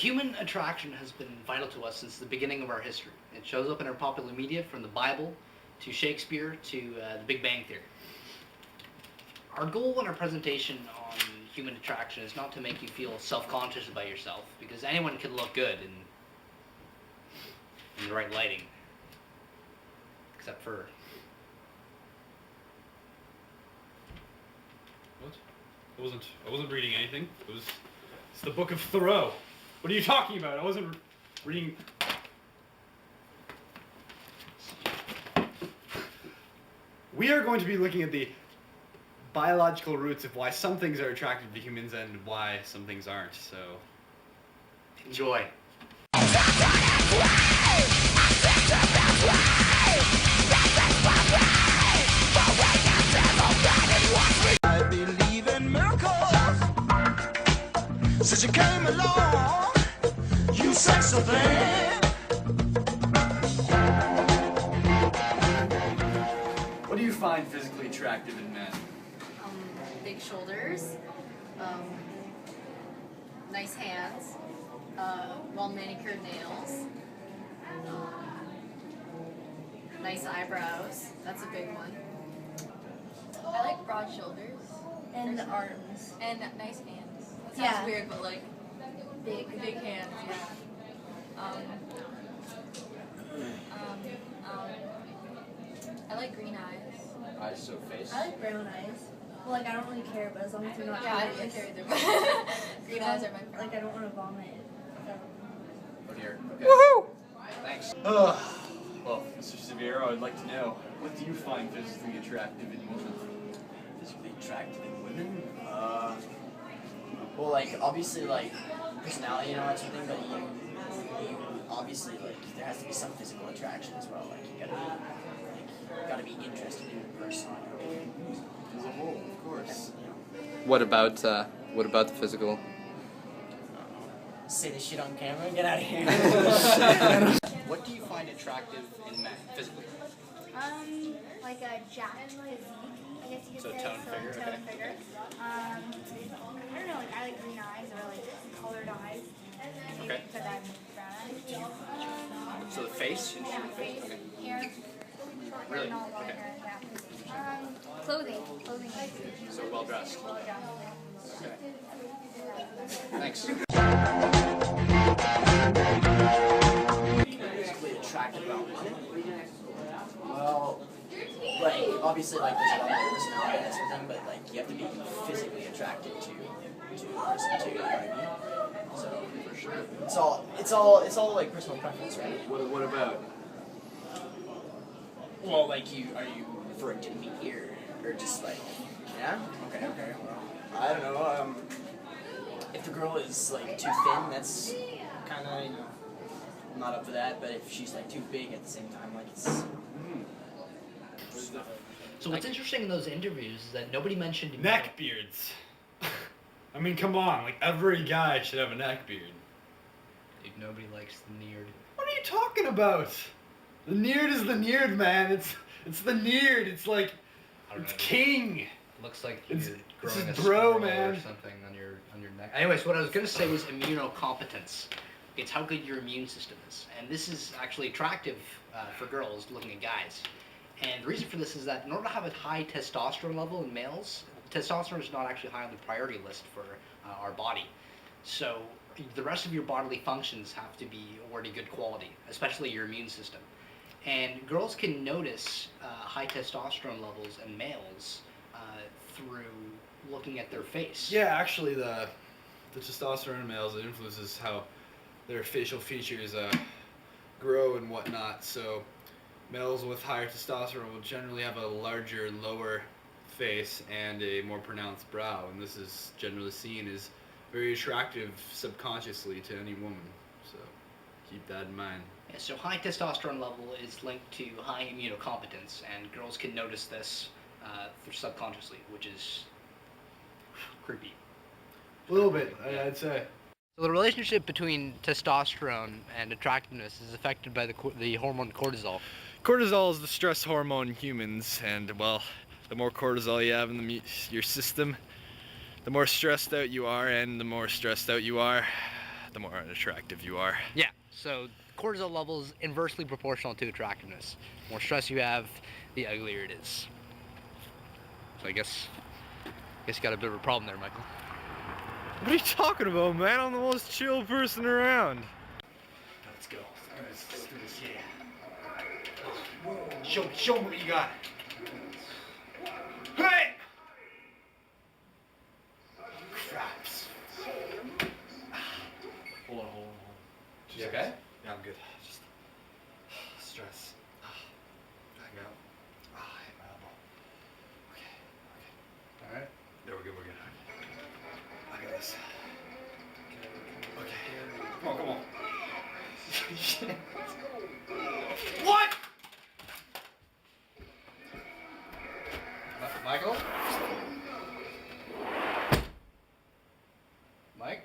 human attraction has been vital to us since the beginning of our history. It shows up in our popular media, from the Bible to Shakespeare to the Big Bang Theory. Our goal in our presentation on human attraction is not to make you feel self-conscious about yourself, because anyone can look good in the right lighting, except for... What? I wasn't reading anything. It's the Book of Thoreau. What are you talking about? I wasn't reading. We are going to be looking at the biological roots of why some things are attractive to humans and why some things aren't. So, enjoy. I believe in miracles. Since you came along, you sexy thing. What do you find physically attractive in men? Big shoulders, nice hands, well manicured nails, nice eyebrows. That's a big one. I like broad shoulders and arms And nice hands. That sounds Yeah. weird, but like big. big hands. Yeah. I like green eyes. Eyes, so face. I like brown eyes. Well, like I don't really care, but as long as they're not Yeah, I don't really curious. care either. Green eyes are my favorite. Like I don't want to vomit. Oh dear. Okay. Woohoo! Thanks. Well, Mr. Severo, I'd like to know, what do you find physically attractive in women? Physically attractive in women? Well, like, obviously, like, personality and all that sort of thing, but you obviously, like, there has to be some physical attraction as well. Like, you gotta be interested in the person. As a whole, of course. You know, What about the physical? say this shit on camera and get out of here. What do you find attractive in men, physically? Like a jacked physique, I guess you could So say. toned figure, Toned okay. figure. I don't know, like I like green eyes or like colored eyes. Maybe Okay. because I'm brown eyes. So the face? Yeah, face, Okay. hair, short hair, Really? not long Okay. hair, yeah. Clothing. So well dressed. Well dressed. Okay. Thanks. Physically attractive about women? Well, like, obviously, like, there's a lot of personality and that sort of thing, but, like, you have to be physically attracted to a person, too, you know what I mean? So, for sure. It's all, like, personal preference, right? What about? Well, like, are you referring to me here? Or just, like, yeah? Okay, well, I don't know, if the girl is, like, too thin, that's kind of, you know, I'm not up for that, but if she's, like, too big at the same time, like, it's... So what's interesting in those interviews is that nobody mentioned... Neck beards. I mean, come on, like, every guy should have a neck beard. Dude, nobody likes the neared. What are you talking about? The neared is the neared, man. It's the neared. It's like, I don't it's know. king. Looks like It's- you're this growing is a bro, squirrel man. or something on your neck. Anyways, what I was gonna say was immunocompetence. It's how good your immune system is, and this is actually attractive for girls looking at guys. And the reason for this is that in order to have a high testosterone level in males, testosterone is not actually high on the priority list for our body. So the rest of your bodily functions have to be already good quality, especially your immune system. And girls can notice high testosterone levels in males through looking at their face. Yeah, actually, the testosterone in males, it influences how their facial features grow and whatnot. So males with higher testosterone will generally have a larger lower face and a more pronounced brow, and this is generally seen as very attractive subconsciously to any woman. So keep that in mind. Yeah, so high testosterone level is linked to high immunocompetence, and girls can notice this subconsciously, which is creepy. A little bit, I'd say. So the relationship between testosterone and attractiveness is affected by the hormone cortisol. Cortisol is the stress hormone in humans, and well, the more cortisol you have in your system, the more stressed out you are, and the more stressed out you are, the more unattractive you are. Yeah, so cortisol levels inversely proportional to attractiveness. The more stress you have, the uglier it is. So I guess you got a bit of a problem there, Michael. What are you talking about, man? I'm the most chill person around. Let's go. Let's do this, yeah. Show me what you got. Hey! Craps. Hold on. You okay? Yeah, I'm good. Just stress. Hang out. Hit my elbow. Okay. Alright. There, we're good. I got this. Okay. Come on. What? Michael? Mike?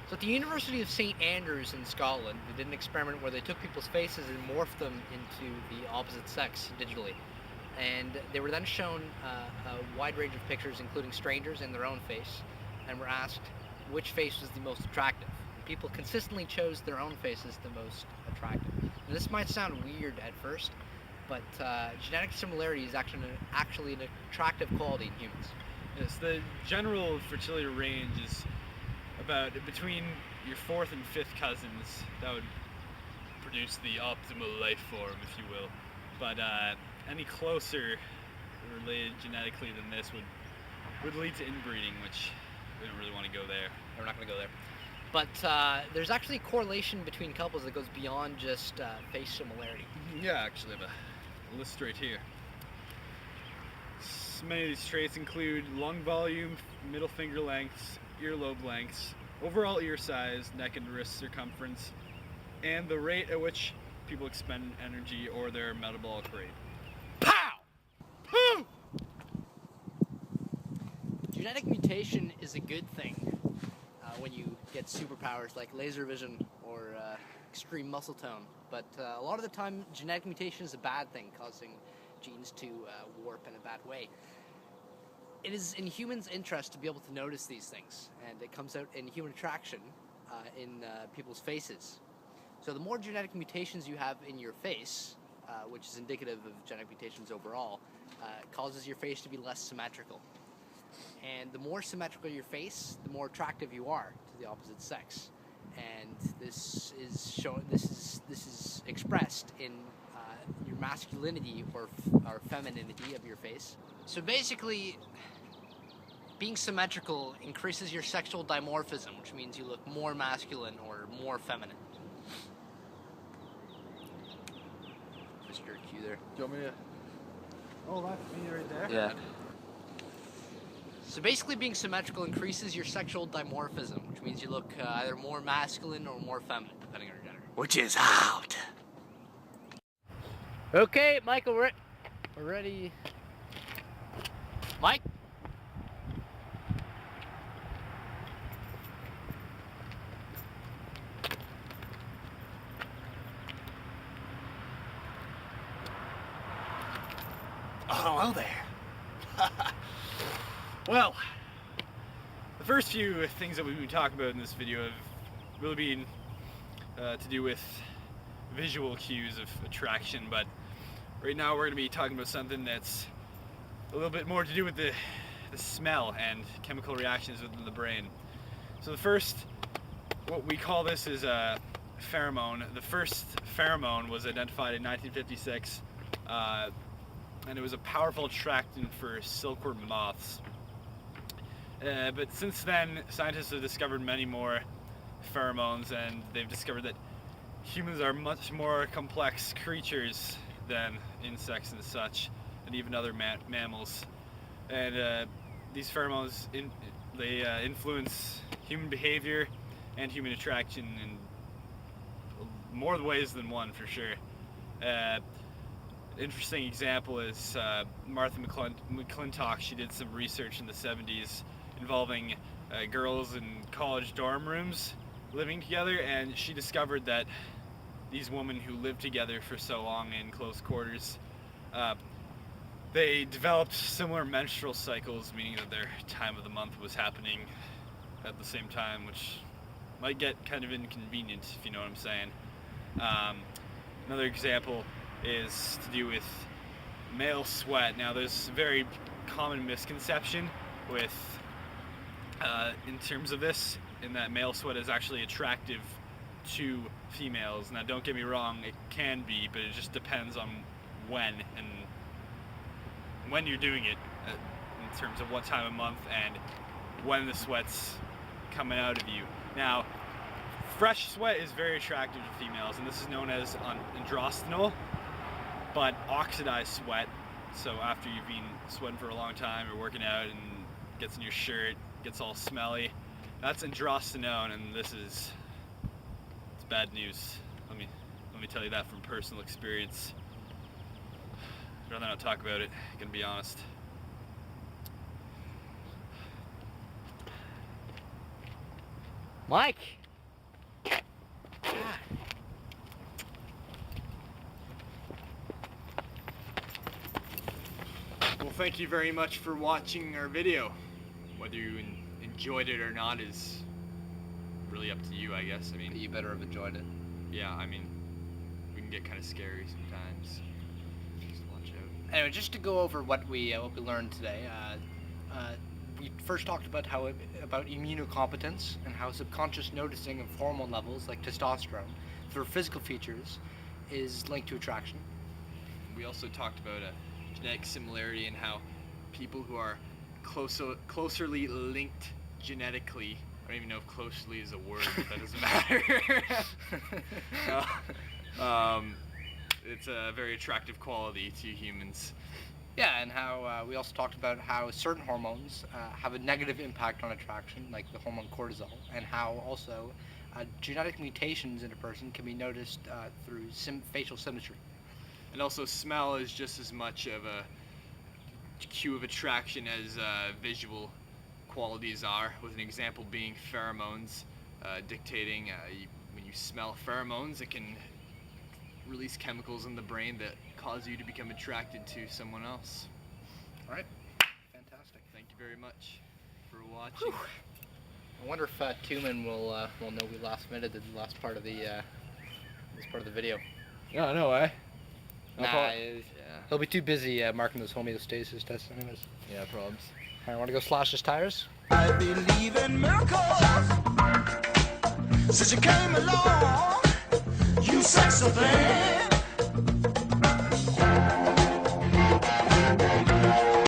So at the University of St. Andrews in Scotland, they did an experiment where they took people's faces and morphed them into the opposite sex digitally. And they were then shown a wide range of pictures, including strangers and their own face, and were asked which face was the most attractive. And people consistently chose their own face as the most attractive. And this might sound weird at first, but genetic similarity is actually an attractive quality in humans. Yes, the general fertility range is about between your fourth and fifth cousins. That would produce the optimal life form, if you will. But any closer related genetically than this would lead to inbreeding, which we don't really want to go there. We're not going to go there. But there's actually a correlation between couples that goes beyond just face similarity. Yeah, actually, I have a list right here. Many of these traits include lung volume, middle finger lengths, earlobe lengths, overall ear size, neck and wrist circumference, and the rate at which people expend energy or their metabolic rate. Pow! Poo! Genetic mutation is a good thing when you get superpowers like laser vision or extreme muscle tone. But a lot of the time, genetic mutation is a bad thing, causing genes to warp in a bad way. It is in humans' interest to be able to notice these things, and it comes out in human attraction in people's faces. So the more genetic mutations you have in your face, which is indicative of genetic mutations overall, causes your face to be less symmetrical. And the more symmetrical your face, the more attractive you are to the opposite sex. And this is expressed in your masculinity or femininity of your face. So basically, being symmetrical increases your sexual dimorphism, which means you look more masculine or more feminine. Mr. Q there. Do you want me to? Oh, that's me right there. Yeah. So basically, being symmetrical increases your sexual dimorphism, which means you look either more masculine or more feminine, depending on your gender. Which is out. Okay, Michael, we're ready. Mike? Oh, hello there. Well, the first few things that we've been talking about in this video have really been to do with visual cues of attraction, but right now we're going to be talking about something that's a little bit more to do with the smell and chemical reactions within the brain. So the first, what we call this is a pheromone. The first pheromone was identified in 1956, and it was a powerful attractant for silkworm moths. But since then, scientists have discovered many more pheromones, and they've discovered that humans are much more complex creatures than insects and such, and even other mammals. And these pheromones influence human behavior and human attraction in more ways than one, for sure. Interesting example is Martha McClintock. She did some research in the 70s involving girls in college dorm rooms living together, and she discovered that these women who lived together for so long in close quarters they developed similar menstrual cycles, meaning that their time of the month was happening at the same time, which might get kind of inconvenient, if you know what I'm saying. Another example is to do with male sweat. Now, there's a very common misconception with in terms of this, in that male sweat is actually attractive to females. Now, don't get me wrong, it can be, but it just depends on when you're doing it, in terms of what time of month and when the sweat's coming out of you. Now, fresh sweat is very attractive to females, and this is known as androstenol. But oxidized sweat, so after you've been sweating for a long time or working out and gets in your shirt, gets all smelly, that's androstenone, and it's bad news. Let me tell you that from personal experience. I'd rather not talk about it, gonna be honest. Mike! Well, thank you very much for watching our video. Whether you enjoyed it or not is really up to you, I guess. I mean, You better have enjoyed it. yeah, I mean, we can get kind of scary sometimes. Just watch out. Anyway, just to go over what we learned today, we first talked about about immunocompetence and how subconscious noticing of hormone levels like testosterone through physical features is linked to attraction. We also talked about a genetic similarity in how people who are closerly linked genetically, I don't even know if closely is a word, but that doesn't matter. It's a very attractive quality to humans. Yeah, and how we also talked about how certain hormones have a negative impact on attraction, like the hormone cortisol, and how also genetic mutations in a person can be noticed through facial symmetry. And also, smell is just as much of a cue of attraction as visual qualities are, with an example being pheromones, dictating when you smell pheromones, it can release chemicals in the brain that cause you to become attracted to someone else. All right, fantastic. Thank you very much for watching. I wonder if Tuman will know we last minute the last part of the video. No, no way. Nah, he'll be too busy marking those homeostasis tests anyways. Yeah, problems. All right, want to go slash his tires? I believe in miracles. Since you came along, you sexy thing.